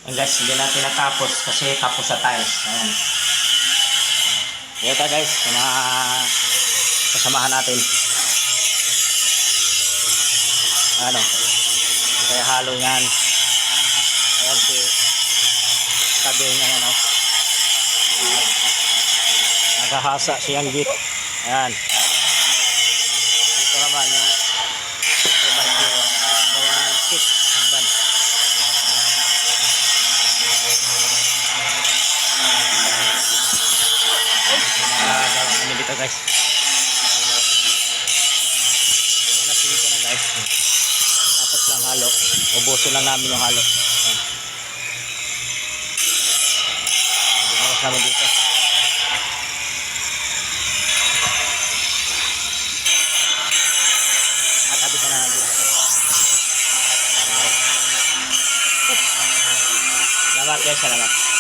Ayan guys, hindi natin natapos kasi tapos sa tiles. Ayan. Ito guys, yung mga kasamahan natin. Ano? Kaya halo yan. Ayan si tabi niya yan. Nagahasa siyang git. Ayan. Dito naman yung bawang kit. Hagban. Ano dito guys? Dito na guys. Tapos lang halo. Ubusin lang namin yung halo. Ayan. Bukas namin dito. Tabi ka na natin. Salamat guys, salamat.